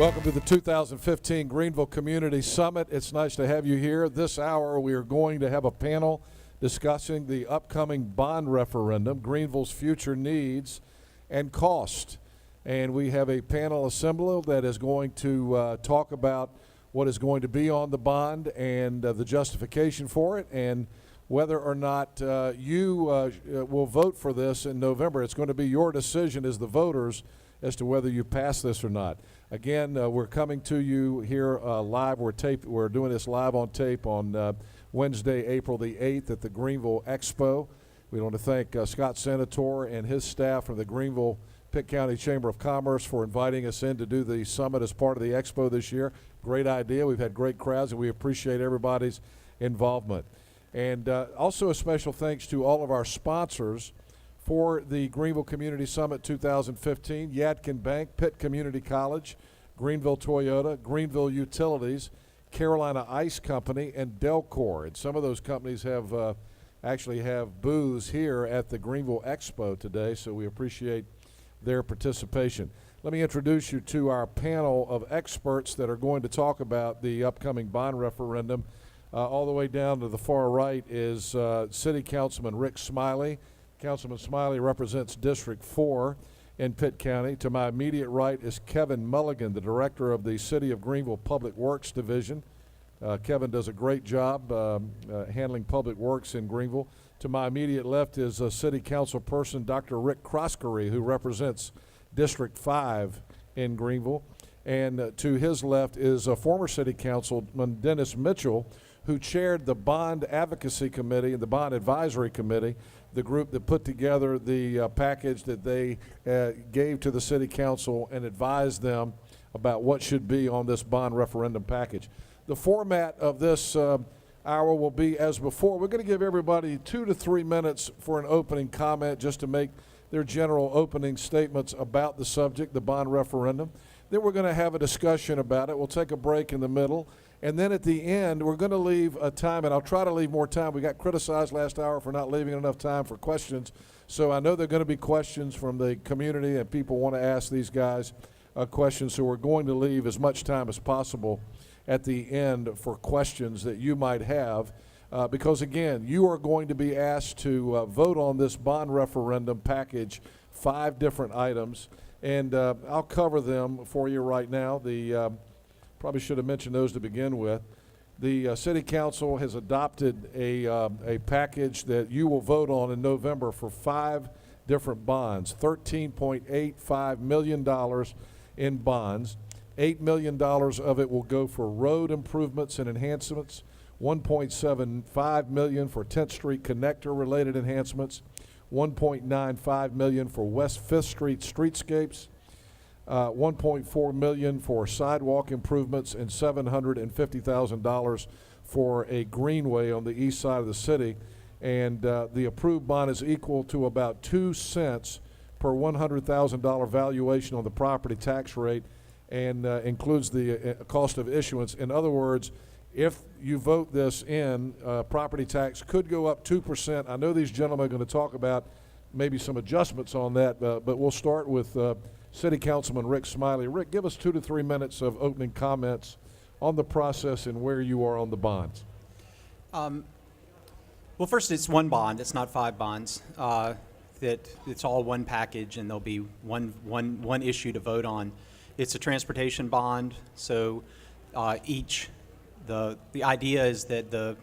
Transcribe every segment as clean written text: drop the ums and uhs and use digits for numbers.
Welcome to the 2015 Greenville Community Summit. It's nice to have you here. This hour we are going to have a panel discussing the upcoming bond referendum, Greenville's future needs and cost. And we have a panel assembled that is going to talk about what is going to be on the bond and the justification for it, and whether or not you will vote for this in November. It's going to be your decision as the voters as to whether you pass this or not. Again, we're coming to you here live. We're doing this live on tape on Wednesday, April the 8th at the Greenville Expo. We want to thank Scott Senator and his staff from the Greenville Pitt County Chamber of Commerce for inviting us in to do the summit as part of the expo this year. Great idea. We've had great crowds, and we appreciate everybody's involvement. And also a special thanks to all of our sponsors for the Greenville Community Summit 2015, Yadkin Bank, Pitt Community College, Greenville Toyota, Greenville Utilities, Carolina Ice Company, and Delcor. And some of those companies have actually have booths here at the Greenville Expo today, so we appreciate their participation. Let me introduce you to our panel of experts that are going to talk about the upcoming bond referendum. All the way down to the far right is City Councilman Rick Smiley. Councilman Smiley represents District 4 in Pitt County. To my immediate right is Kevin Mulligan, the director of the City of Greenville Public Works Division. Kevin does a great job handling public works in Greenville. To my immediate left is City Council person Dr. Rick Croskery, who represents District 5 in Greenville. And to his left is former City Councilman Dennis Mitchell, who chaired the Bond Advocacy Committee and the Bond Advisory Committee, the group that put together the package that they gave to the City Council and advised them about what should be on this bond referendum package. The format of this hour will be as before. We're going to give everybody 2 to 3 minutes for an opening comment, just to make their general opening statements about the subject, the bond referendum. Then we're going to have a discussion about it. We'll take a break in the middle. And then at the end, we're going to leave a time, and I'll try to leave more time. We got criticized last hour for not leaving enough time for questions. So I know there are going to be questions from the community, and people want to ask these guys questions. So we're going to leave as much time as possible at the end for questions that you might have. Because, again, you are going to be asked to vote on this bond referendum package, 5 different items. And I'll cover them for you right now. Probably should have mentioned those to begin with. The City Council has adopted a package that you will vote on in November for 5 different bonds, $13.85 million in bonds. $8 million of it will go for road improvements and enhancements, $1.75 million for 10th Street connector related enhancements, $1.95 million for West 5th Street streetscapes, $1.4 million for sidewalk improvements, and $750,000 for a greenway on the east side of the city. And the approved bond is equal to about 2 cents per $100,000 valuation on the property tax rate, and includes the cost of issuance. In other words, if you vote this in, property tax could go up 2%. I know these gentlemen are going to talk about maybe some adjustments on that, but we'll start with City Councilman Rick Smiley. Rick, give us 2 to 3 minutes of opening comments on the process and where you are on the bonds. Well, first, it's one bond. It's not 5 bonds. That it's all one package, and there'll be one issue to vote on. It's a transportation bond, so the idea is that the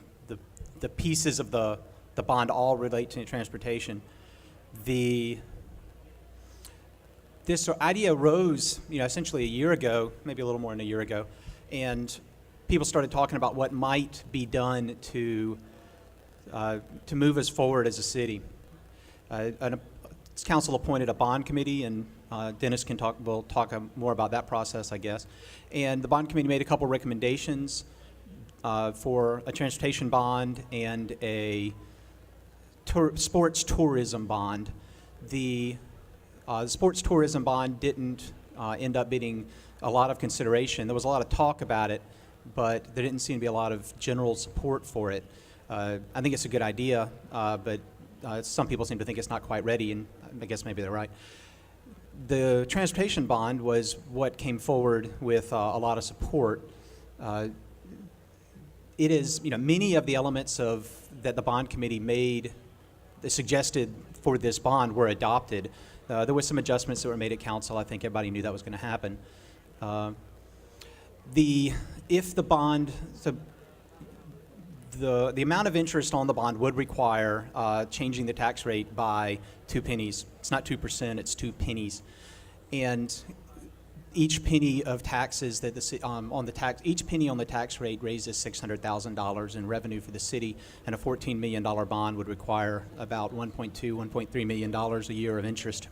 pieces of the bond all relate to transportation. This idea arose, essentially a year ago, maybe a little more than a year ago, and people started talking about what might be done to move us forward as a city. Council appointed a bond committee, and Dennis will talk more about that process, I guess. And the bond committee made a couple recommendations for a transportation bond and a sports tourism bond. The sports tourism bond didn't end up getting a lot of consideration. There was a lot of talk about it, but there didn't seem to be a lot of general support for it. I think it's a good idea, but some people seem to think it's not quite ready, and I guess maybe they're right. The transportation bond was what came forward with a lot of support. It is, many of the elements that the bond committee made, suggested for this bond were adopted. There was some adjustments that were made at council. I think everybody knew that was going to happen. If the bond, the amount of interest on the bond would require changing the tax rate by 2 pennies. It's not 2%, it's 2 pennies. And each penny of taxes that each penny on the tax rate raises $600,000 in revenue for the city, and a $14 million bond would require about $1.3 million a year of interest.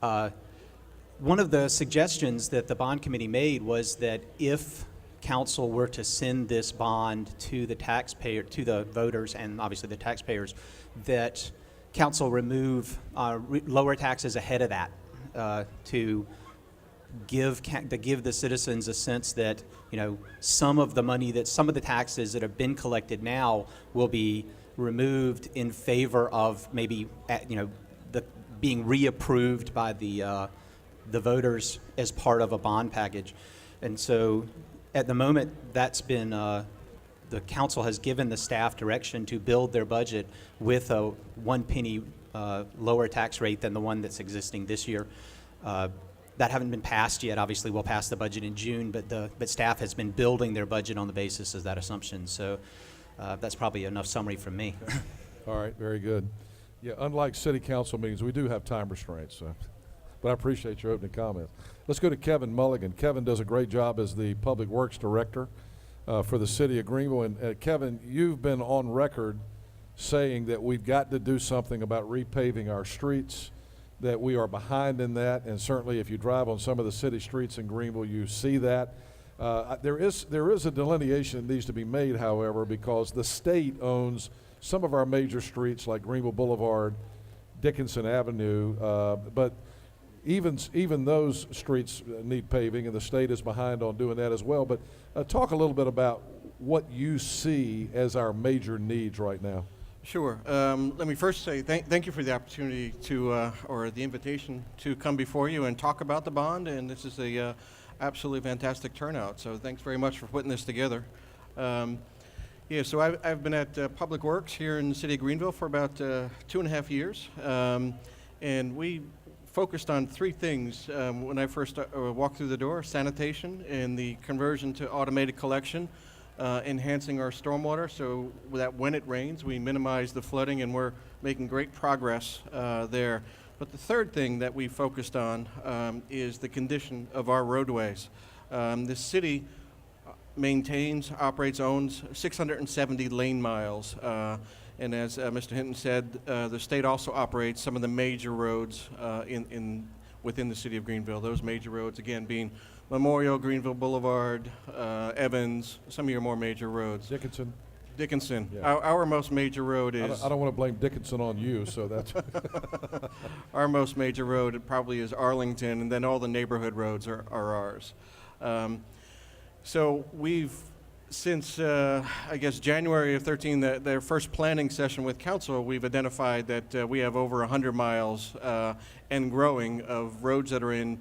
One of the suggestions that the bond committee made was that if council were to send this bond to the taxpayer, to the voters, and obviously the taxpayers, that council remove lower taxes ahead of that to give the citizens a sense that some of the taxes that have been collected now will be removed in favor of maybe being reapproved by the voters as part of a bond package. And so at the moment, that's been the council has given the staff direction to build their budget with a 1 penny lower tax rate than the one that's existing this year. That haven't been passed yet. Obviously, we'll pass the budget in June, but staff has been building their budget on the basis of that assumption. So that's probably enough summary from me. All right, very good. Yeah, unlike city council meetings, we do have time restraints. But I appreciate your opening comments. Let's go to Kevin Mulligan. Kevin does a great job as the Public Works Director for the city of Greenville. And Kevin, you've been on record saying that we've got to do something about repaving our streets, that we are behind in that, and certainly if you drive on some of the city streets in Greenville, you see that. There is a delineation that needs to be made, however, because the state owns some of our major streets like Greenville Boulevard, Dickinson Avenue, but even those streets need paving, and the state is behind on doing that as well. But talk a little bit about what you see as our major needs right now. Sure. Let me first say thank you for the opportunity or the invitation to come before you and talk about the bond. And this is a absolutely fantastic turnout. So thanks very much for putting this together. So I've been at Public Works here in the city of Greenville for about 2.5 years. And we focused on 3 things when I first walked through the door: sanitation and the conversion to automated collection. Enhancing our stormwater so that when it rains, we minimize the flooding, and we're making great progress there. But the third thing that we focused on is the condition of our roadways. The city maintains, operates, owns 670 lane miles. And as Mr. Hinton said, the state also operates some of the major roads within the city of Greenville. Those major roads, again, being Memorial, Greenville Boulevard, Evans, some of your more major roads. Dickinson. Yeah. Our most major road is... I don't want to blame Dickinson on you, so that's... Our most major road probably is Arlington, and then all the neighborhood roads are ours. So we've, since, I guess, January of 13, their first planning session with council, we've identified that we have over 100 miles and growing of roads that are in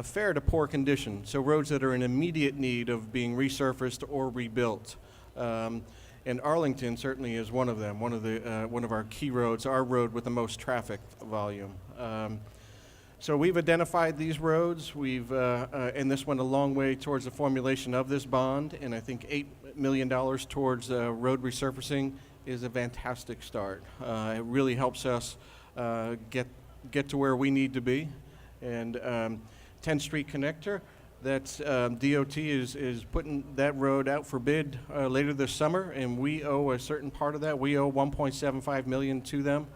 fair to poor condition, so roads that are in immediate need of being resurfaced or rebuilt. And Arlington certainly is one of them, one of our key roads, our road with the most traffic volume. So we've identified these roads. And this went a long way towards the formulation of this bond, and I think $8 million towards road resurfacing is a fantastic start. It really helps us get to where we need to be. And 10th Street Connector, that's DOT is putting that road out for bid later this summer, and we owe a certain part of that. We owe $1.75 million to them.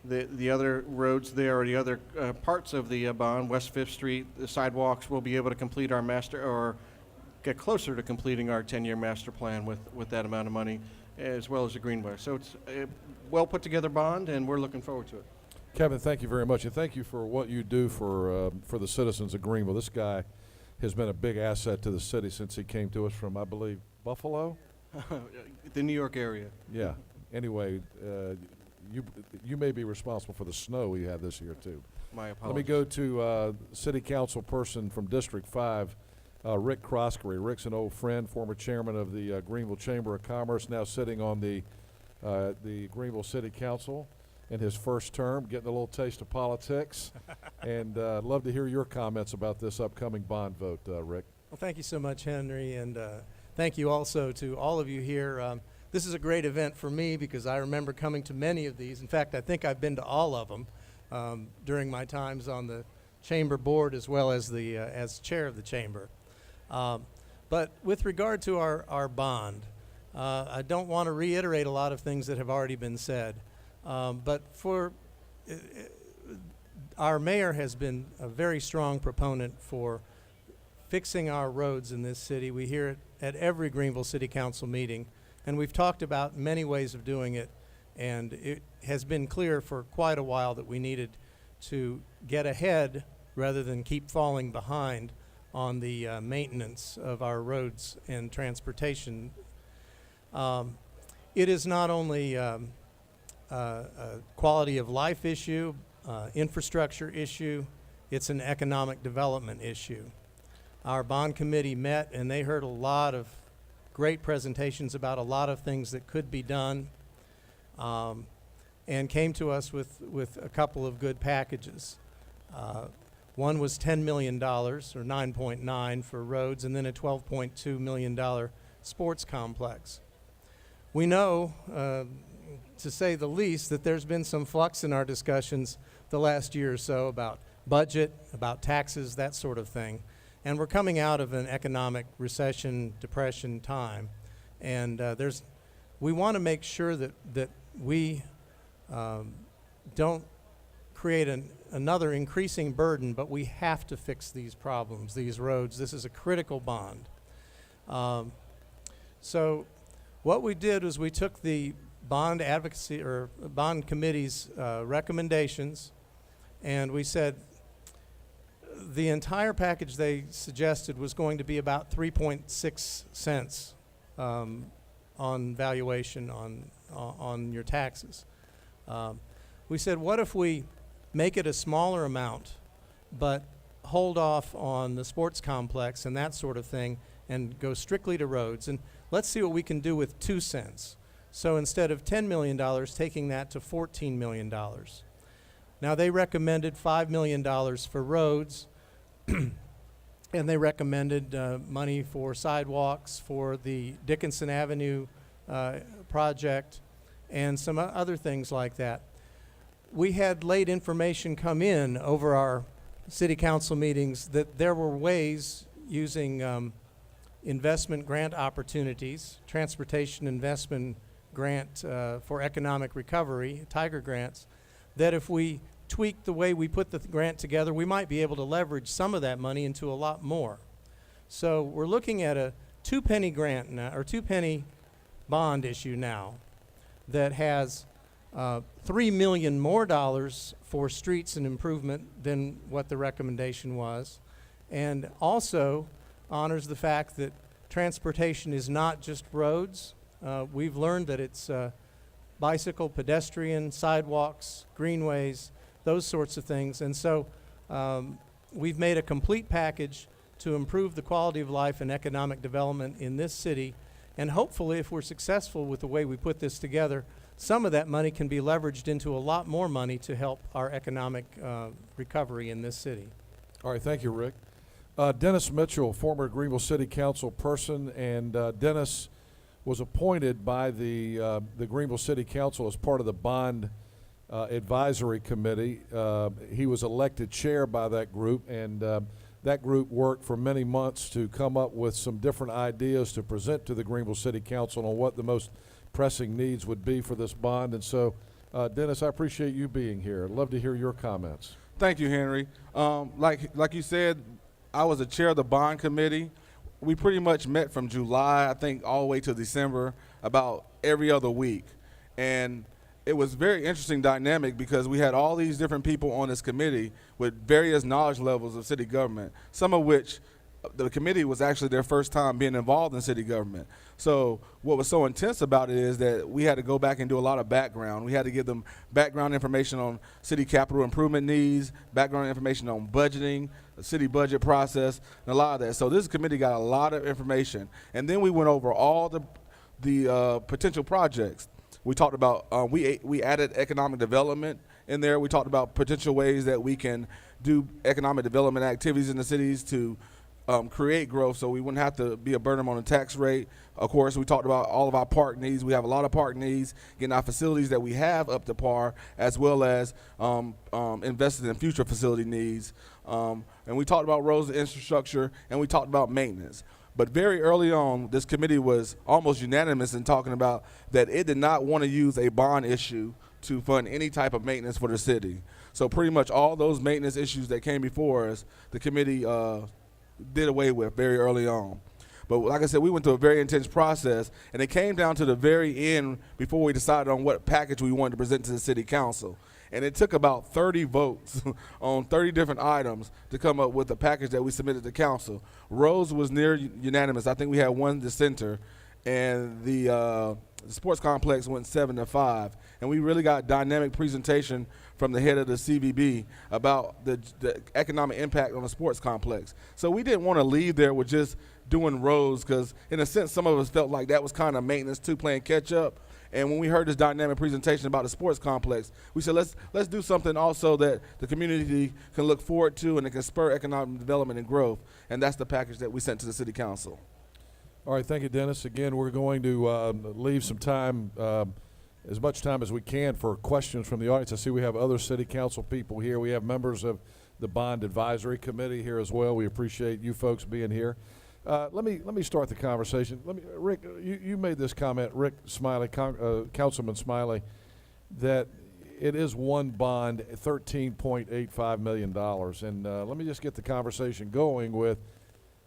The other roads there, or the other parts of the bond, West 5th Street, the sidewalks, will be able to complete our or get closer to completing our 10-year master plan with that amount of money, as well as the Greenway. So it's a well put together bond, and we're looking forward to it. Kevin, thank you very much, and thank you for what you do for the citizens of Greenville. This guy has been a big asset to the city since he came to us from, I believe, Buffalo? The New York area. Yeah. Anyway, you may be responsible for the snow we had this year too. My apologies. Let me go to City Council person from District 5, Rick Croskery. Rick's an old friend, former chairman of the Greenville Chamber of Commerce, now sitting on the Greenville City Council in his first term, getting a little taste of politics. And I'd love to hear your comments about this upcoming bond vote, Rick. Well, thank you so much, Henry, and thank you also to all of you here. This is a great event for me because I remember coming to many of these. In fact, I think I've been to all of them during my times on the chamber board as well as the as chair of the chamber. But with regard to our bond, I don't want to reiterate a lot of things that have already been said, but our mayor has been a very strong proponent for fixing our roads in this city. We hear it at every Greenville City Council meeting, and we've talked about many ways of doing it, and it has been clear for quite a while that we needed to get ahead rather than keep falling behind on the maintenance of our roads and transportation. It is not only a quality of life issue, infrastructure issue, it's an economic development issue. Our bond committee met and they heard a lot of great presentations about a lot of things that could be done, and came to us with a couple of good packages. One was $10 million, or 9.9 for roads, and then a $12.2 million sports complex. We know, to say the least, that there's been some flux in our discussions the last year or so about budget, about taxes, that sort of thing. And we're coming out of an economic recession, depression time. And we want to make sure that we don't create another increasing burden, but we have to fix these problems, these roads. This is a critical bond. So what we did was we took the bond advocacy or bond committee's recommendations, and we said the entire package they suggested was going to be about 3.6 cents on valuation on your taxes. We said, what if we make it a smaller amount, but hold off on the sports complex and that sort of thing, and go strictly to roads, and let's see what we can do with 2 cents. So instead of $10 million, taking that to $14 million. Now they recommended $5 million for roads, and they recommended money for sidewalks, for the Dickinson Avenue project, and some other things like that. We had late information come in over our city council meetings that there were ways using investment grant opportunities, transportation investment grant for economic recovery, Tiger grants, that if we tweak the way we put the grant together, we might be able to leverage some of that money into a lot more. So we're looking at a 2-penny grant now, or 2-penny bond issue now, that has $3 million more for streets and improvement than what the recommendation was, and also honors the fact that transportation is not just roads. We've learned that it's bicycle, pedestrian, sidewalks, greenways, those sorts of things. And so we've made a complete package to improve the quality of life and economic development in this city. And hopefully, if we're successful with the way we put this together, some of that money can be leveraged into a lot more money to help our economic recovery in this city. All right, thank you, Rick. Dennis Mitchell, former Greenville City Council person, and Dennis was appointed by the Greenville City Council as part of the bond advisory committee. He was elected chair by that group, and that group worked for many months to come up with some different ideas to present to the Greenville City Council on what the most pressing needs would be for this bond. And so, Dennis, I appreciate you being here. I'd love to hear your comments. Thank you, Henry. Like you said, I was the chair of the bond committee. We pretty much met from July, I think, all the way to December, about every other week. And it was very interesting dynamic because we had all these different people on this committee with various knowledge levels of city government, some of which the committee was actually their first time being involved in city government. So what was so intense about it is that we had to go back and do a lot of background. We had to give them background information on city capital improvement needs, background information on budgeting, the city budget process, and a lot of that. So this committee got a lot of information. And then we went over all the potential projects. We talked about, we added economic development in there. We talked about potential ways that we can do economic development activities in the cities to create growth so we wouldn't have to be a burden on the tax rate. Of course, we talked about all of our park needs. We have a lot of park needs, getting our facilities that we have up to par, as well as invested in future facility needs. And we talked about roads and infrastructure, and we talked about maintenance. But very early on, this committee was almost unanimous in talking about that it did not want to use a bond issue to fund any type of maintenance for the city. So pretty much all those maintenance issues that came before us, the committee did away with very early on. But like I said, we went through a very intense process, and it came down to the very end before we decided on what package we wanted to present to the city council. And it took about 30 votes on 30 different items to come up with a package that we submitted to council. Roads was near unanimous. I think we had one dissenter, and the sports complex went 7-5. And we really got dynamic presentation from the head of the CVB about the economic impact on the sports complex. So we didn't want to leave there with just doing roads, because in a sense, some of us felt like that was kind of maintenance too, playing catch up. And when we heard this dynamic presentation about the sports complex, we said, let's do something also that the community can look forward to and it can spur economic development and growth. And that's the package that we sent to the city council. All right, thank you, Dennis. Again, we're going to leave some time, as much time as we can, for questions from the audience. I see we have other city council people here. We have members of the Bond Advisory Committee here as well. We appreciate you folks being here. Let me start the conversation. Rick, you made this comment, Rick Smiley, Councilman Smiley, that it is one bond, $13.85 million. And let me just get the conversation going with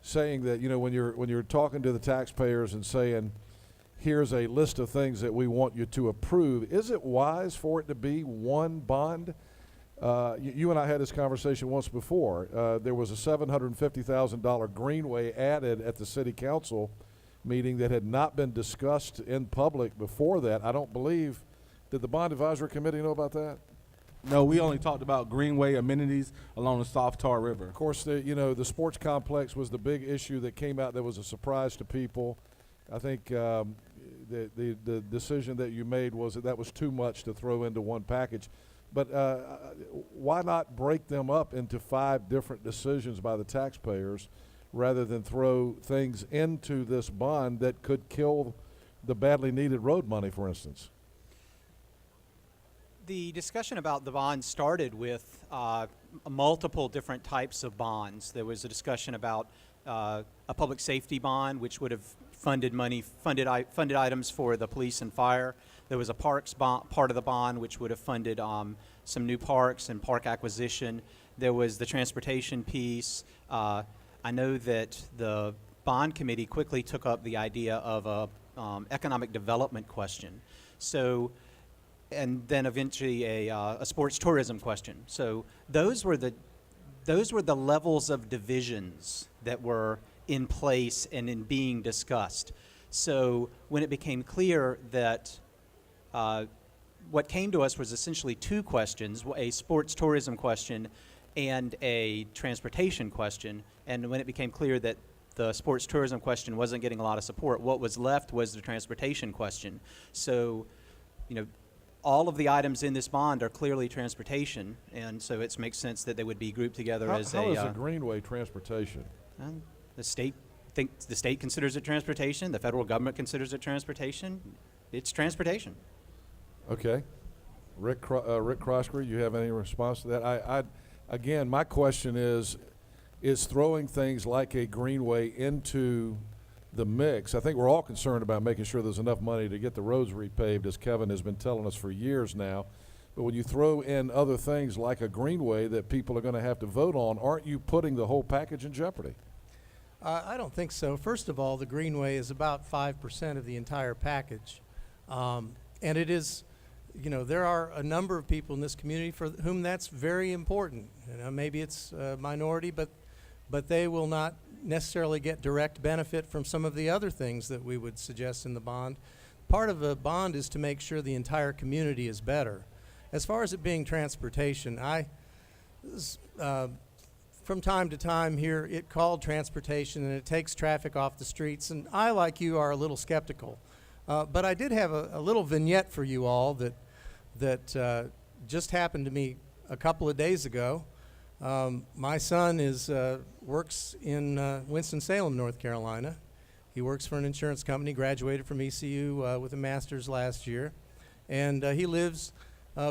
saying that, you know, when you're talking to the taxpayers and saying, here's a list of things that we want you to approve, is it wise for it to be one bond? You and I had this conversation once before. There was a $750,000 greenway added at the city council meeting that had not been discussed in public before that. I don't believe, did the Bond Advisory Committee know about that? No, we only talked about greenway amenities along the South Tar River. Of course, the sports complex was the big issue that came out that was a surprise to people. I think the decision that you made was that was too much to throw into one package. But why not break them up into 5 different decisions by the taxpayers rather than throw things into this bond that could kill the badly needed road money, for instance? The discussion about the bond started with multiple different types of bonds. There was a discussion about a public safety bond, which would have funded items for the police and fire. There was a parks bond, part of the bond, which would have funded some new parks and park acquisition. There was the transportation piece. I know that the bond committee quickly took up the idea of a economic development question. So, and then eventually a sports tourism question. So those were the levels of divisions that were in place and in being discussed. So when it became clear that what came to us was essentially 2 questions, a sports tourism question and a transportation question, and when it became clear that the sports tourism question wasn't getting a lot of support, what was left was the transportation question. So, you know, all of the items in this bond are clearly transportation, and so it makes sense that they would be grouped together as how is a greenway transportation? The state considers it transportation. The federal government considers it transportation. It's transportation. Okay. Rick Crossbury, you have any response to that? Again, my question is throwing things like a greenway into the mix. I think we're all concerned about making sure there's enough money to get the roads repaved, as Kevin has been telling us for years now. But when you throw in other things like a greenway that people are going to have to vote on, aren't you putting the whole package in jeopardy? I don't think so. First of all, the greenway is about 5% of the entire package. And it is, you know, there are a number of people in this community for whom that's very important. You know, maybe it's a minority, but they will not necessarily get direct benefit from some of the other things that we would suggest in the bond. Part of a bond is to make sure the entire community is better. As far as it being transportation, from time to time hear it called transportation and it takes traffic off the streets, and I, like you, are a little skeptical. But I did have a little vignette for you all that just happened to me a couple of days ago. My son works in Winston-Salem, North Carolina. He works for an insurance company, graduated from ECU with a master's last year, and he lives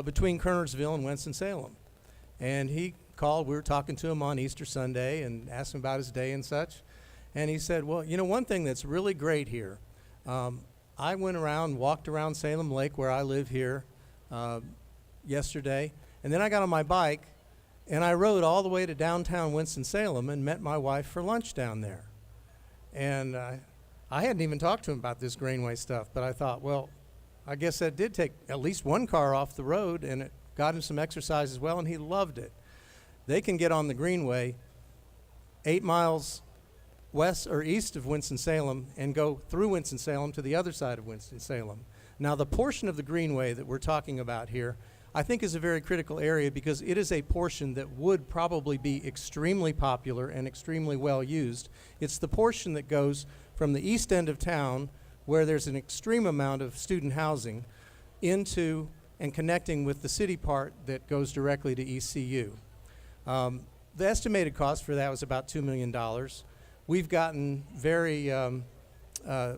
between Kernersville and Winston-Salem. And he called, we were talking to him on Easter Sunday and asked him about his day and such, and he said, well, you know, one thing that's really great here, I walked around Salem Lake where I live here yesterday, and then I got on my bike and I rode all the way to downtown Winston-Salem and met my wife for lunch down there. And I hadn't even talked to him about this Greenway stuff, but I thought, well, I guess that did take at least one car off the road, and it got him some exercise as well, and he loved it. They can get on the Greenway 8 miles west or east of Winston-Salem and go through Winston-Salem to the other side of Winston-Salem. Now, the portion of the Greenway that we're talking about here, I think, is a very critical area because it is a portion that would probably be extremely popular and extremely well used. It's the portion that goes from the east end of town, where there's an extreme amount of student housing, into and connecting with the city part that goes directly to ECU. The estimated cost for that was about $2 million. We've gotten very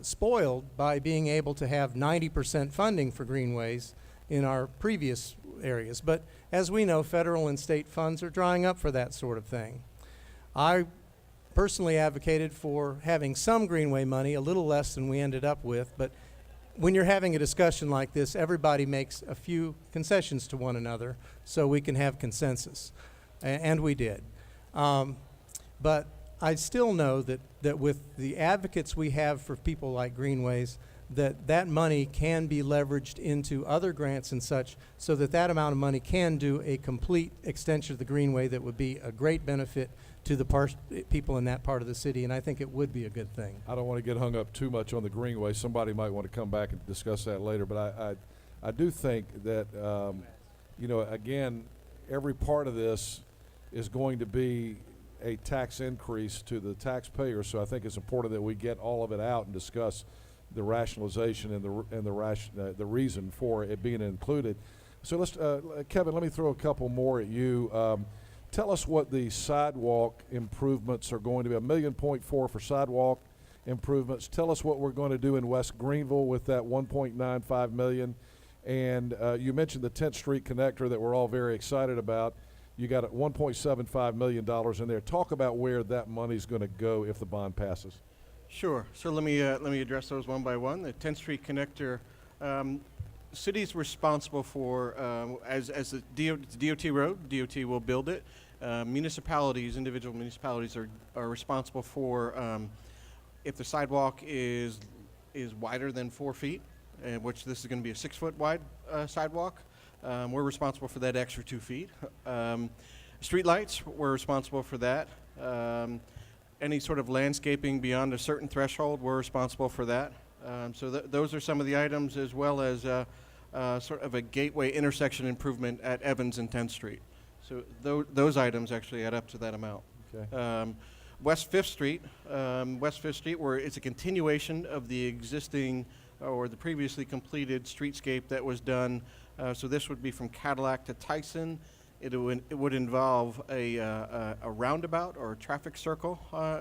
spoiled by being able to have 90% funding for greenways in our previous areas. But as we know, federal and state funds are drying up for that sort of thing. I personally advocated for having some greenway money, a little less than we ended up with, but when you're having a discussion like this, everybody makes a few concessions to one another so we can have consensus, and we did. But I still know that with the advocates we have for people like greenways, that money can be leveraged into other grants and such, so that amount of money can do a complete extension of the greenway that would be a great benefit to the people in that part of the city, and I think it would be a good thing. I don't want to get hung up too much on the Greenway. Somebody might want to come back and discuss that later, but I do think that, again, every part of this is going to be a tax increase to the taxpayer, so I think it's important that we get all of it out and discuss the rationalization and the reason for it being included. So let's, Kevin, let me throw a couple more at you. Tell us what the sidewalk improvements are going to be. $1.4 million for sidewalk improvements. Tell us what we're going to do in West Greenville with that $1.95 million. And you mentioned the 10th Street connector that we're all very excited about. You got $1.75 million in there. Talk about where that money's going to go if the bond passes. Sure. So let me address those one by one. The 10th Street connector, city's responsible for as the DOT road. DOT will build it. Individual municipalities are responsible for if the sidewalk is wider than 4 feet, which this is going to be a 6-foot wide sidewalk. We're responsible for that extra 2 feet. Street lights, we're responsible for that. Any sort of landscaping beyond a certain threshold, we're responsible for that. So those are some of the items, as well as sort of a gateway intersection improvement at Evans and 10th Street. So those items actually add up to that amount. Okay. West 5th Street, where it's a continuation of the existing or the previously completed streetscape that was done. So this would be from Cadillac to Tyson. It would involve a roundabout or a traffic circle,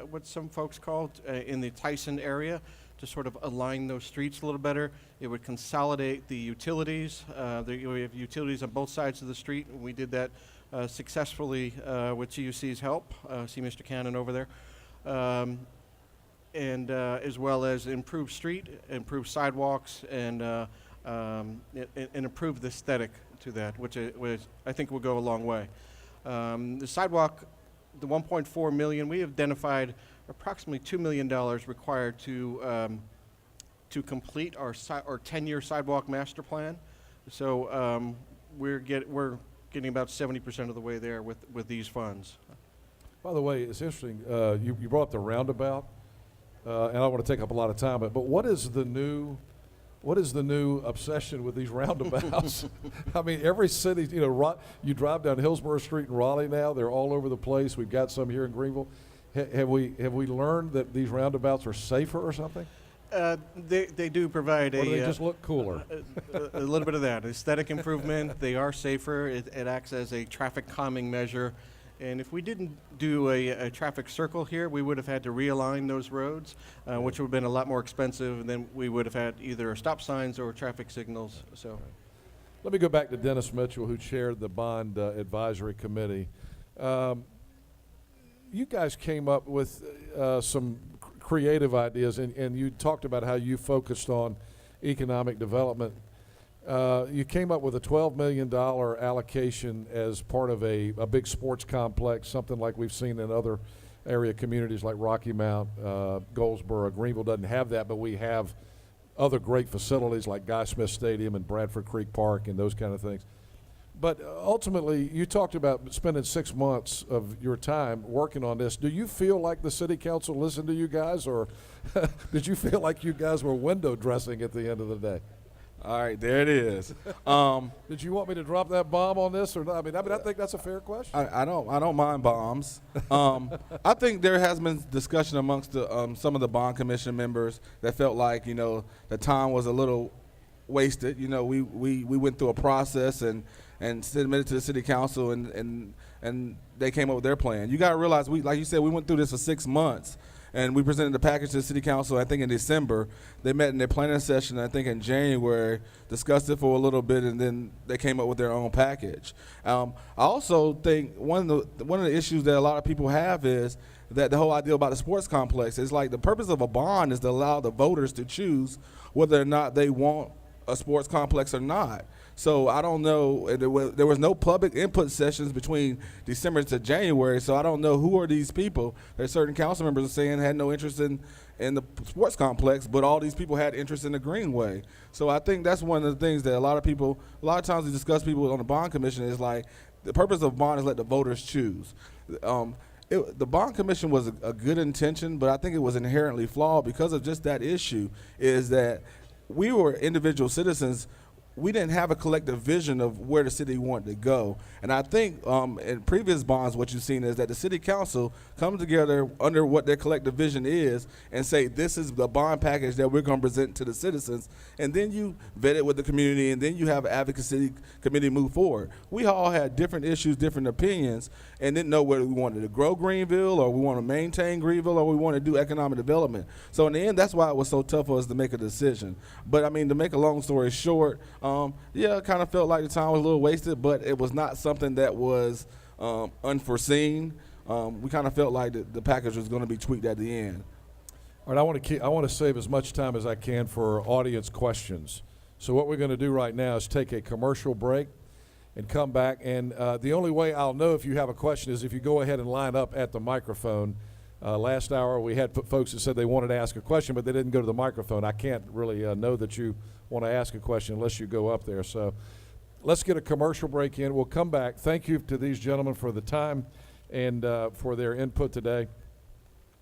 what some folks call in the Tyson area, to sort of align those streets a little better. It would consolidate the utilities. We have utilities on both sides of the street, and we did that successfully with GUC's help. See Mr. Cannon over there. And as well as improve street, improve sidewalks, and improve the aesthetic to that, which I think will go a long way. The sidewalk, the $1.4 million, we have identified approximately $2 million required to complete our 10-year sidewalk master plan. So we're getting about 70% of the way there with these funds. By the way, it's interesting. You brought up the roundabout, and I don't want to take up a lot of time, but what is the new obsession with these roundabouts? I mean, every city, you drive down Hillsborough Street in Raleigh now; they're all over the place. We've got some here in Greenville. Have we learned that these roundabouts are safer or something? They do provide Or do they just look cooler? a little bit of that aesthetic improvement. They are safer. It acts as a traffic calming measure. And if we didn't do a traffic circle here, we would have had to realign those roads, which would have been a lot more expensive. And then we would have had either stop signs or traffic signals. So, Let me go back to Dennis Mitchell, who chaired the Bond Advisory Committee. You guys came up with some creative ideas, and you talked about how you focused on economic development. You came up with a $12 million allocation as part of a big sports complex, something like we've seen in other area communities like Rocky Mount, Goldsboro. Greenville doesn't have that, but we have other great facilities like Guy Smith Stadium and Bradford Creek Park and those kind of things. But ultimately, you talked about spending 6 months of your time working on this. Do you feel like the city council listened to you guys, or did you feel like you guys were window dressing at the end of the day? All right, there it is. Did you want me to drop that bomb on this or not? I mean, I think that's a fair question. I don't mind bombs. I think there has been discussion amongst some of the bond commission members that felt like the time was a little wasted. We went through a process and submitted to the city council and they came up with their plan. You got to realize like you said, we went through this for 6 months. And we presented the package to the city council, I think, in December. They met in their planning session, I think, in January, discussed it for a little bit, and then they came up with their own package. I also think one of the issues that a lot of people have is that the whole idea about the sports complex is like the purpose of a bond is to allow the voters to choose whether or not they want a sports complex or not. So I don't know. There was no public input sessions between December to January. So I don't know who are these people that certain council members are saying had no interest in the sports complex, but all these people had interest in the Greenway. So I think that's one of the things that a lot of times we discuss people on the bond commission is like the purpose of bond is let the voters choose. The bond commission was a good intention, but I think it was inherently flawed because of just that issue is that we were individual citizens. We didn't have a collective vision of where the city wanted to go. And I think in previous bonds, what you've seen is that the city council comes together under what their collective vision is and say, this is the bond package that we're going to present to the citizens. And then you vet it with the community, and then you have an advocacy committee move forward. We all had different issues, different opinions, and didn't know whether we wanted to grow Greenville or we want to maintain Greenville or we want to do economic development. So in the end, that's why it was so tough for us to make a decision. But I mean, to make a long story short, I kind of felt like the time was a little wasted, but it was not something that was unforeseen. We kind of felt like the package was going to be tweaked at the end. All right, I want to save as much time as I can for audience questions. So what we're going to do right now is take a commercial break and come back. And the only way I'll know if you have a question is if you go ahead and line up at the microphone. Last hour we had folks that said they wanted to ask a question, but they didn't go to the microphone. I can't really know that you want to ask a question unless you go up there. So let's get a commercial break in. We'll come back. Thank you to these gentlemen for the time and for their input today.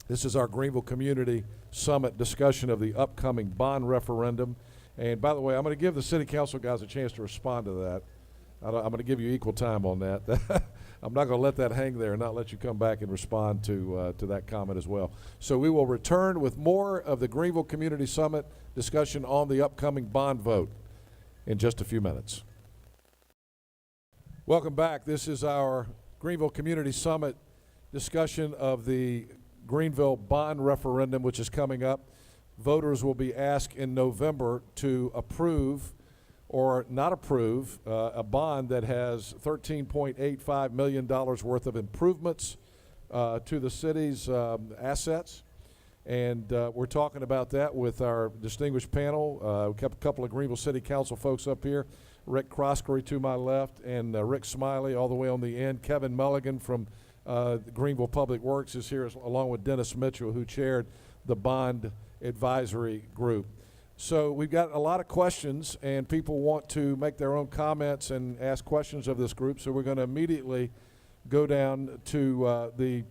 This is our Greenville Community Summit discussion of the upcoming bond referendum. And by the way, I'm going to give the city council guys a chance to respond to that. I'm going to give you equal time on that. I'm not going to let that hang there and not let you come back and respond to that comment as well. So we will return with more of the Greenville Community Summit discussion on the upcoming bond vote in just a few minutes. Welcome back. This is our Greenville Community Summit discussion of the Greenville bond referendum, which is coming up. Voters will be asked in November to approve or not approve a bond that has $13.85 million worth of improvements to the city's assets. And we're talking about that with our distinguished panel. We kept a couple of Greenville City Council folks up here. Rick Croskery to my left and Rick Smiley all the way on the end. Kevin Mulligan from Greenville Public Works is here along with Dennis Mitchell, who chaired the bond advisory group. So we've got a lot of questions, and people want to make their own comments and ask questions of this group. So we're going to immediately go down to the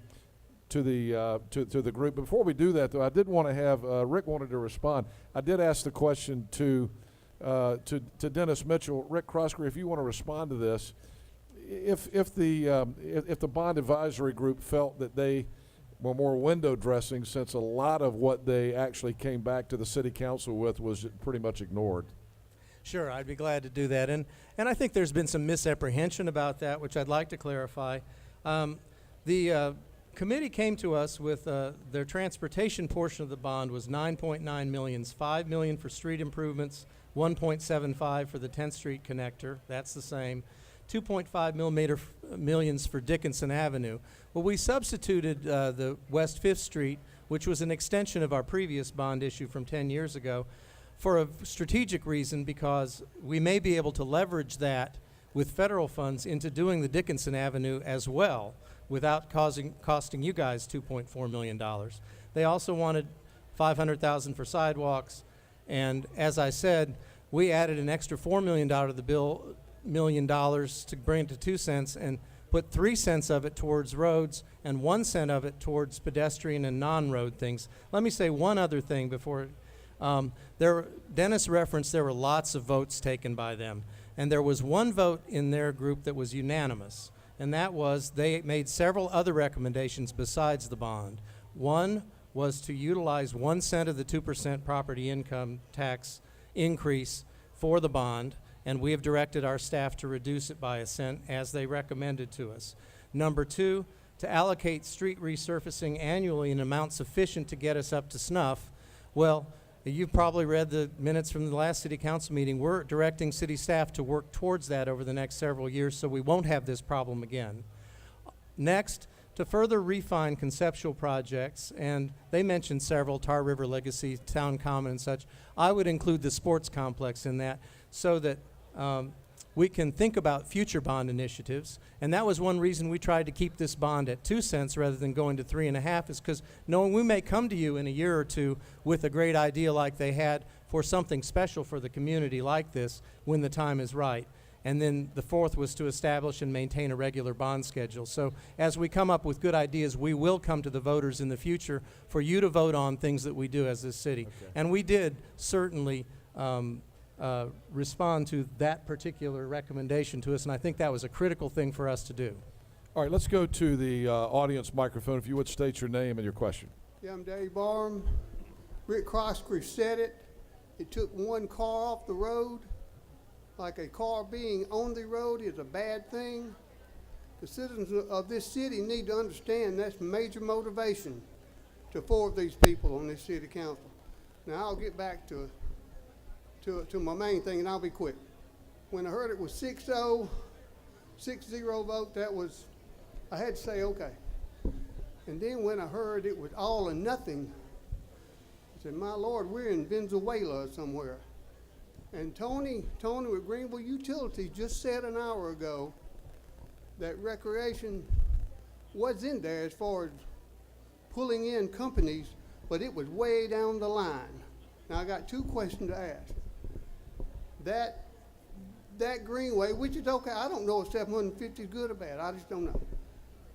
to the group. Before we do that, though, I did want to have Rick wanted to respond. I did ask the question to Dennis Mitchell. Rick Croskery, if you want to respond to this, if the bond advisory group felt that they were more window dressing, since a lot of what they actually came back to the city council with was pretty much ignored. Sure, I'd be glad to do that. And I think there's been some misapprehension about that, which I'd like to clarify. The committee came to us with their transportation portion of the bond was $9.9 million, $5 million for street improvements, $1.75 for the 10th Street connector. That's the same. $2.5 million for Dickinson Avenue. Well, we substituted the West 5th Street, which was an extension of our previous bond issue from 10 years ago, for a strategic reason, because we may be able to leverage that with federal funds into doing the Dickinson Avenue as well without costing you guys $2.4 million. They also wanted $500,000 for sidewalks, and as I said, we added an extra $4 million to the bill, to bring it to 2 cents, and put 3 cents of it towards roads and 1 cent of it towards pedestrian and non-road things. Let me say one other thing before. Dennis referenced there were lots of votes taken by them, and there was one vote in their group that was unanimous, and that was they made several other recommendations besides the bond. One was to utilize 1 cent of the 2% property income tax increase for the bond, and we have directed our staff to reduce it by 1 cent as they recommended to us. Number two, to allocate street resurfacing annually in an amount sufficient to get us up to snuff. Well, you've probably read the minutes from the last city council meeting. We're directing city staff to work towards that over the next several years so we won't have this problem again. Next, to further refine conceptual projects, and they mentioned several, Tar River Legacy, Town Common and such, I would include the sports complex in that so that we can think about future bond initiatives. And that was one reason we tried to keep this bond at 2 cents rather than going to 3.5, is because knowing we may come to you in a year or two with a great idea like they had for something special for the community like this when the time is right. And then the fourth was to establish and maintain a regular bond schedule. So as we come up with good ideas, we will come to the voters in the future for you to vote on things that we do as this city. Okay. And we did certainly respond to that particular recommendation to us, and I think that was a critical thing for us to do. All right, let's go to the audience microphone. If you would state your name and your question. Yeah, I'm Dave Barham. Rick Croskery said it. It took one car off the road. Like a car being on the road is a bad thing. The citizens of this city need to understand that's major motivation to 4 of these people on this city council. Now I'll get back to my main thing, and I'll be quick. When I heard it was 6-0 vote, that was, I had to say okay. And then when I heard it was all or nothing, I said, my Lord, we're in Venezuela somewhere. And Tony with Greenville Utilities just said an hour ago that recreation was in there as far as pulling in companies, but it was way down the line. Now I got 2 questions to ask. That greenway, which is okay, I don't know if 750 is good or bad, I just don't know.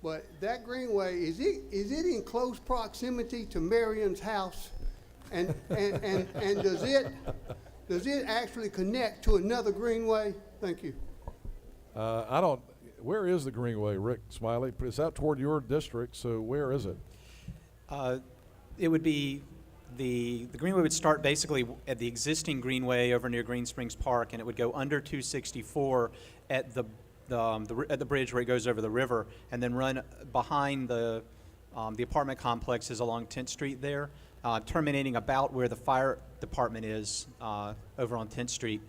But that greenway, is it in close proximity to Marion's house? And does it actually connect to another greenway? Thank you. Where is the greenway, Rick Smiley? It's out toward your district, so where is it? It would be the greenway would start basically at the existing greenway over near Green Springs Park, and it would go under 264 at the bridge where it goes over the river, and then run behind the apartment complexes along 10th Street there, terminating about where the fire department is over on 10th Street,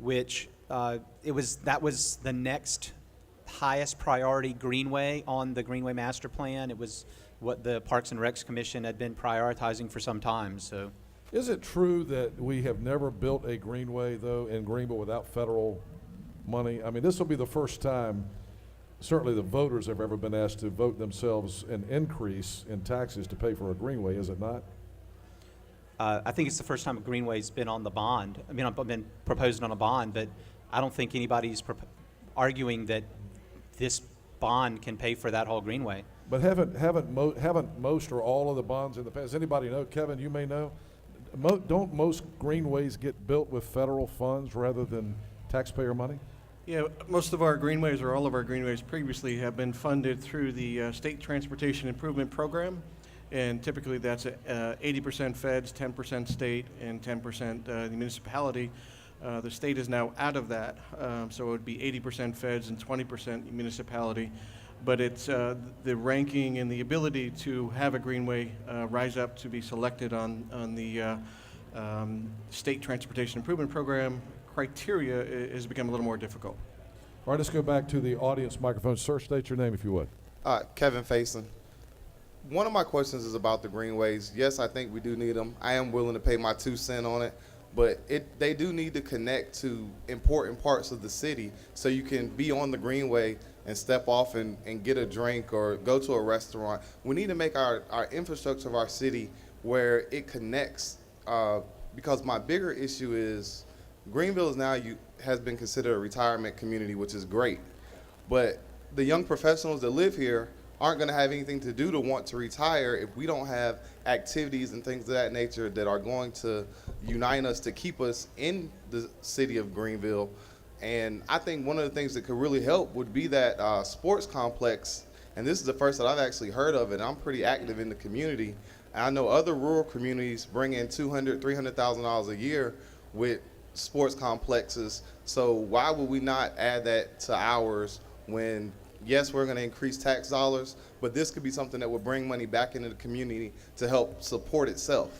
which that was the next highest priority greenway on the Greenway Master Plan. It was what the Parks and Recs Commission had been prioritizing for some time. So, is it true that we have never built a greenway though in Greenville without federal money? I mean, this will be the first time certainly the voters have ever been asked to vote themselves an increase in taxes to pay for a greenway, is it not? I think it's the first time a greenway's been on the bond. I mean, I've been proposed on a bond, but I don't think anybody's arguing that this bond can pay for that whole greenway. But haven't most or all of the bonds in the past? Does anybody know? Kevin, you may know. Don't most greenways get built with federal funds rather than taxpayer money? Yeah, most of our greenways, or all of our greenways previously, have been funded through the State Transportation Improvement Program, and typically that's 80% feds, 10% state, and 10% the municipality. The state is now out of that, so it would be 80% feds and 20% municipality. But it's the ranking and the ability to have a greenway rise up to be selected on the State Transportation Improvement Program criteria has become a little more difficult. All right, let's go back to the audience microphone. Sir, state your name if you would. Kevin Faison. One of my questions is about the greenways. Yes, I think we do need them. I am willing to pay my 2 cents on it, but they do need to connect to important parts of the city so you can be on the greenway and step off and get a drink or go to a restaurant. We need to make our infrastructure of our city where it connects, because my bigger issue is Greenville is now has been considered a retirement community, which is great, but the young professionals that live here aren't going to have anything to do to want to retire if we don't have activities and things of that nature that are going to unite us to keep us in the city of Greenville. And I think one of the things that could really help would be that sports complex, and this is the first that I've actually heard of it. I'm pretty active in the community, and I know other rural communities bring in $200,000, $300,000 a year with sports complexes. So why would we not add that to ours when, yes, we're going to increase tax dollars, but this could be something that would bring money back into the community to help support itself?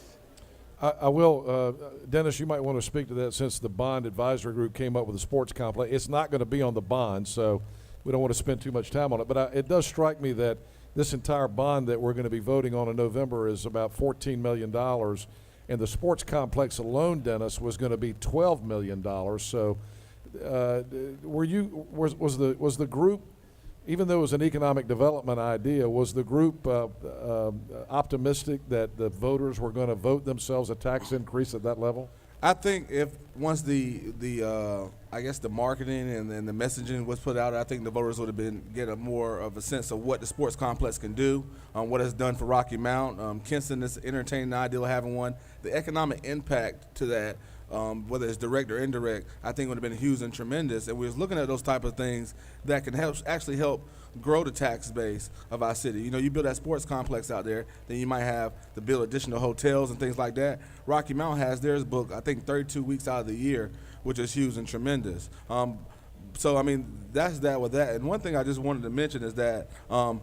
I will, Dennis, you might want to speak to that since the bond advisory group came up with a sports complex. It's not going to be on the bond, so we don't want to spend too much time on it. But it does strike me that this entire bond that we're going to be voting on in November is about $14 million. And the sports complex alone, Dennis, was going to be $12 million. So was the group, even though it was an economic development idea, was the group optimistic that the voters were going to vote themselves a tax increase at that level? I think if once the I guess the marketing and the messaging was put out, I think the voters would have get a more of a sense of what the sports complex can do, what it's done for Rocky Mount. Kinston is entertaining the idea of having one. The economic impact to that, whether it's direct or indirect, I think would have been huge and tremendous. And we was looking at those type of things that can actually help grow the tax base of our city. You know, you build that sports complex out there, then you might have to build additional hotels and things like that. Rocky Mount has theirs booked, I think, 32 weeks out of the year, which is huge and tremendous. So, I mean, that's that with that. And one thing I just wanted to mention is that, for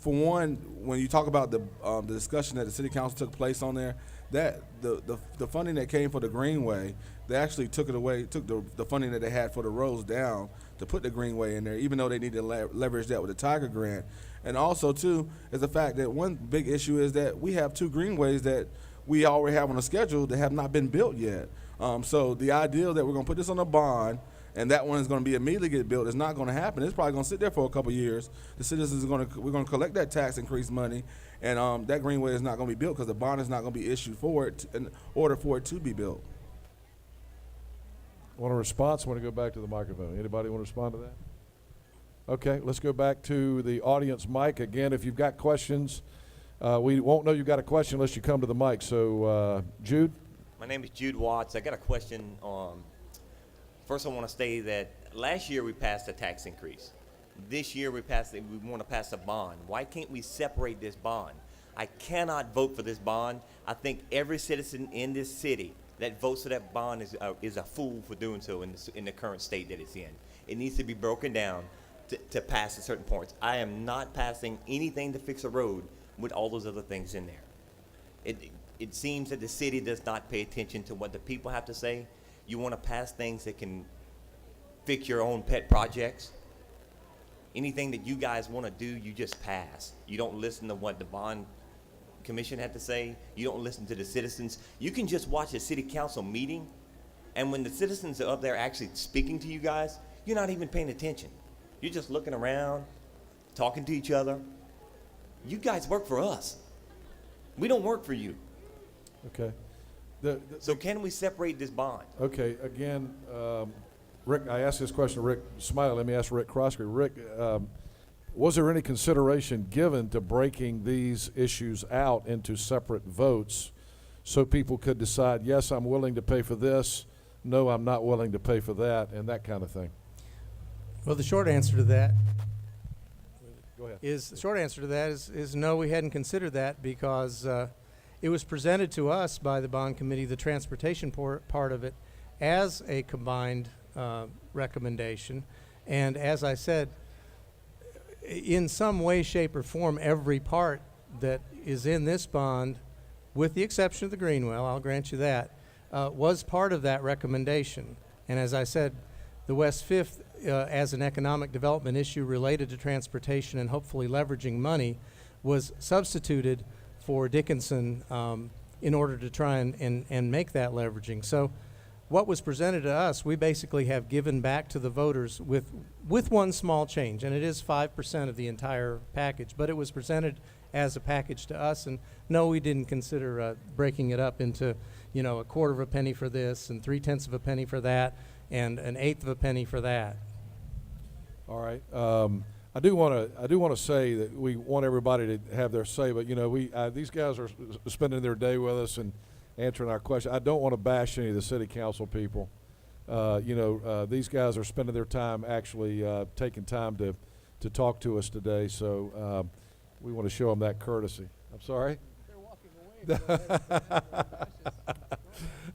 one, when you talk about the discussion that the city council took place on there, that the funding that came for the Greenway, they actually took the funding that they had for the roads down to put the Greenway in there, even though they need to leverage that with the Tiger Grant. And also, too, is the fact that one big issue is that we have 2 greenways that we already have on a schedule that have not been built yet. So the idea that we're going to put this on a bond and that one is going to be immediately get built is not going to happen. It's probably going to sit there for a couple of years. The citizens we're going to collect that tax increase money, and that greenway is not going to be built because the bond is not going to be issued for it in order for it to be built. Want a response? Want to go back to the microphone? Anybody want to respond to that? Okay, let's go back to the audience mic. Again, if you've got questions, we won't know you've got a question unless you come to the mic. So, Jude? My name is Jude Watts. I got a question. First, I want to say that last year we passed a tax increase. This year we want to pass a bond. Why can't we separate this bond? I cannot vote for this bond. I think every citizen in this city that votes for that bond is a fool for doing so in the current state that it's in. It needs to be broken down to pass at certain points. I am not passing anything to fix a road with all those other things in there. It seems that the city does not pay attention to what the people have to say. You want to pass things that can fix your own pet projects. Anything that you guys want to do, you just pass. You don't listen to what the bond commission had to say. You don't listen to the citizens. You can just watch a city council meeting, and when the citizens are up there actually speaking to you guys, you're not even paying attention. You're just looking around, talking to each other. You guys work for us. We don't work for you. Okay. So can we separate this bond? Okay, again, Rick, I asked this question to Rick Smiley. Let me ask Rick Crosby. Rick, Was there any consideration given to breaking these issues out into separate votes so people could decide, yes, I'm willing to pay for this, no, I'm not willing to pay for that, and that kind of thing? Well, the short answer to that Go ahead. is no, we hadn't considered that because it was presented to us by the bond committee, the transportation part of it, as a combined recommendation. And as I said, in some way, shape, or form, every part that is in this bond, with the exception of the Greenwell, I'll grant you that, was part of that recommendation. And as I said, the West Fifth, as an economic development issue related to transportation and hopefully leveraging money, was substituted for Dickinson in order to try and make that leveraging. So what was presented to us, we basically have given back to the voters with one small change, and it is 5% of the entire package, but it was presented as a package to us, and no, we didn't consider breaking it up into, you know, a quarter of a penny for this and 3/10 of a penny for that and an eighth of a penny for that. All right. I do want to say that we want everybody to have their say, but you know, these guys are spending their day with us and answering our questions. I don't want to bash any of the city council people. These guys are spending their time actually taking time to talk to us today, so we want to show them that courtesy. I'm sorry? They're walking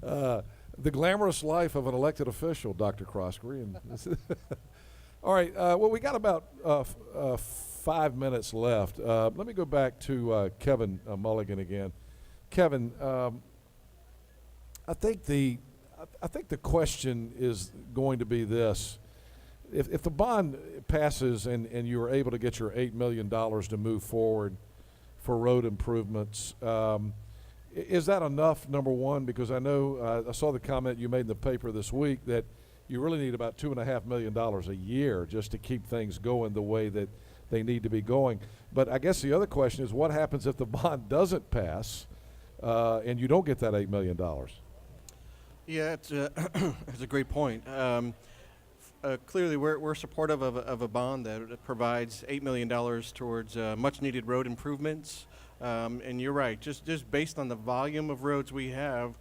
away. The glamorous life of an elected official, Dr. Croskery. All right, well, we got about 5 minutes left. Let me go back to Kevin Mulligan again. Kevin, I think the question is going to be this: if the bond passes and you are able to get your $8 million to move forward for road improvements, is that enough? Number one, because I know I saw the comment you made in the paper this week that you really need about $2.5 million a year just to keep things going the way that they need to be going. But I guess the other question is, what happens if the bond doesn't pass and you don't get that $8 million? Yeah, it's a great point. Clearly, we're supportive of a bond that provides $8 million towards much-needed road improvements. And you're right, just based on the volume of roads we have,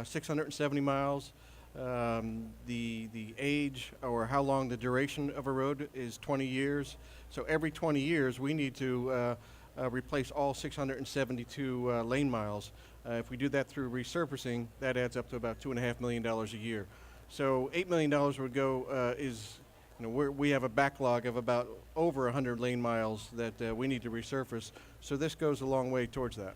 670 miles, the age or how long the duration of a road is 20 years. So every 20 years, we need to replace all 672 lane miles. If we do that through resurfacing, that adds up to about $2.5 million a year. So $8 million would go we have a backlog of about over 100 lane miles that we need to resurface. So this goes a long way towards that.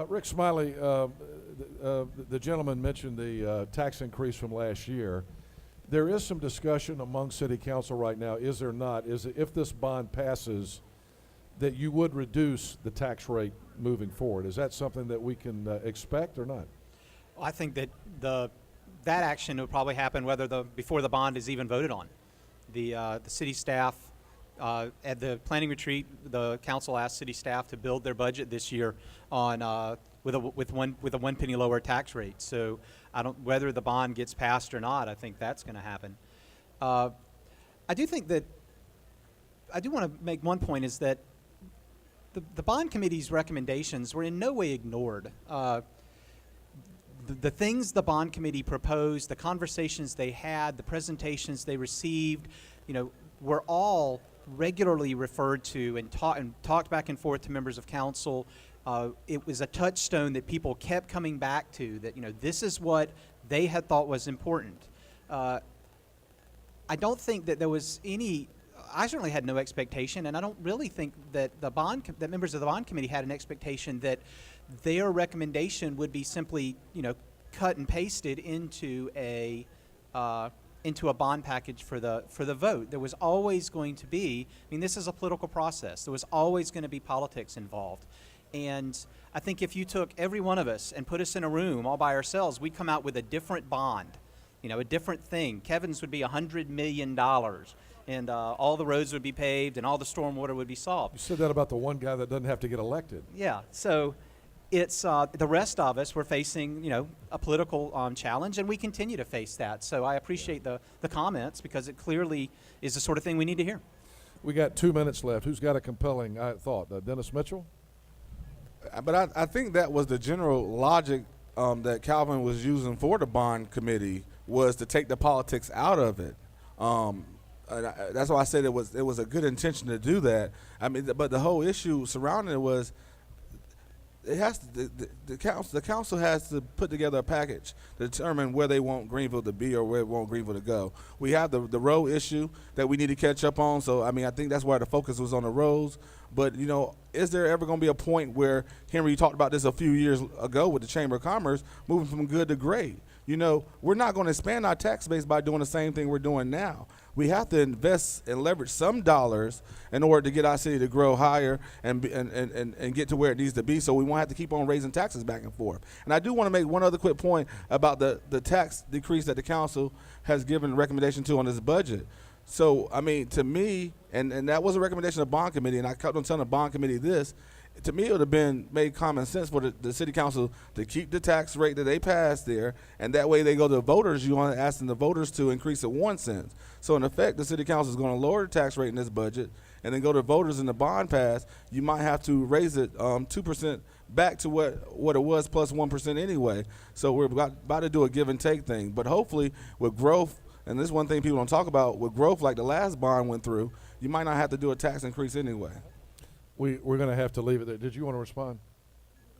Rick Smiley, the gentleman mentioned the tax increase from last year. There is some discussion among City Council right now, is there not? Is it, if this bond passes, that you would reduce the tax rate moving forward? Is that something that we can expect or not? I think that that action will probably happen before the bond is even voted on. The city staff at the planning retreat, the council asked city staff to build their budget this year on with a 1 penny lower tax rate. So whether the bond gets passed or not, I think that's going to happen. I do want to make one point, is that the bond committee's recommendations were in no way ignored. The things the bond committee proposed, the conversations they had, the presentations they received, were all regularly referred to and talked back and forth to members of council. It was a touchstone that people kept coming back to, that this is what they had thought was important. I don't think that there was any. I certainly had no expectation, and I don't really think that that members of the bond committee had an expectation that their recommendation would be simply, cut and pasted into a bond package for the vote. There was always going to be. This is a political process. There was always going to be politics involved, and I think if you took every one of us and put us in a room all by ourselves, we'd come out with a different bond, a different thing. Kevin's would be $100 million. And all the roads would be paved, and all the stormwater would be solved. You said that about the one guy that doesn't have to get elected. Yeah. So it's the rest of us, we're facing, a political challenge, and we continue to face that. So I appreciate the comments, because it clearly is the sort of thing we need to hear. We got 2 minutes left. Who's got a compelling thought? Dennis Mitchell? But I think that was the general logic that Calvin was using for the bond committee, was to take the politics out of it. That's why I said it was a good intention to do that. I mean, but the whole issue surrounding it was, it has to, the council has to put together a package to determine where they want Greenville to be or where they want Greenville to go. We have the road issue that we need to catch up on. So I mean, I think that's why the focus was on the roads. But you know, is there ever going to be a point where, Henry, you talked about this a few years ago with the Chamber of Commerce, moving from good to great? You know, we're not going to expand our tax base by doing the same thing we're doing now. We have to invest and leverage some dollars in order to get our city to grow higher and get to where it needs to be, so we won't have to keep on raising taxes back and forth. And I do want to make one other quick point about the tax decrease that the council has given recommendation to on this budget. So, I mean, to me, and that was a recommendation of the bond committee, and I kept on telling the bond committee this, to me, it would have been made common sense for the city council to keep the tax rate that they passed there, and that way they go to the voters, you want to ask the voters to increase it 1 cent. So in effect, the city council is going to lower the tax rate in this budget, and then go to voters in the bond pass. You might have to raise it 2% back to what it was plus 1% anyway. So we're about to do a give and take thing. But hopefully with growth, and this is one thing people don't talk about, with growth like the last bond went through, you might not have to do a tax increase anyway. We're going to have to leave it there. Did you want to respond?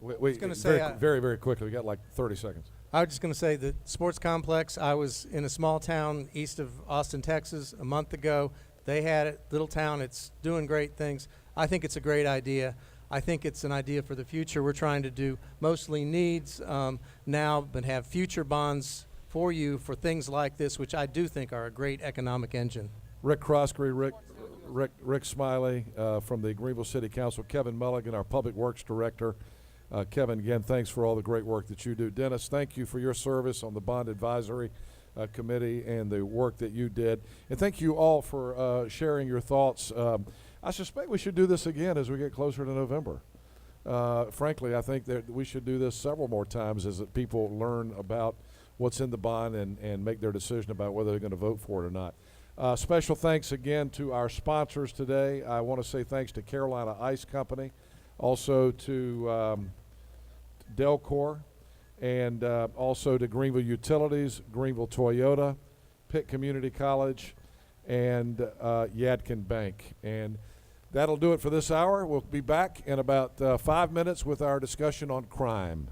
was gonna say, very, very quickly. We got like 30 seconds. I was just going to say the sports complex, I was in a small town east of Austin, Texas a month ago. They had it, little town. It's doing great things. I think it's a great idea. I think it's an idea for the future. We're trying to do mostly needs now, but have future bonds for you for things like this, which I do think are a great economic engine. Rick Croskery, Rick Smiley from the Greenville City Council, Kevin Mulligan, our Public Works Director. Kevin, again, thanks for all the great work that you do. Dennis, thank you for your service on the Bond Advisory Committee and the work that you did. And thank you all for sharing your thoughts. I suspect we should do this again as we get closer to November. Frankly, I think that we should do this several more times as people learn about what's in the bond and make their decision about whether they're going to vote for it or not. Special thanks again to our sponsors today. I want to say thanks to Carolina Ice Company, also to Delcor, and also to Greenville Utilities, Greenville Toyota, Pitt Community College, and Yadkin Bank. And that'll do it for this hour. We'll be back in about 5 minutes with our discussion on crime.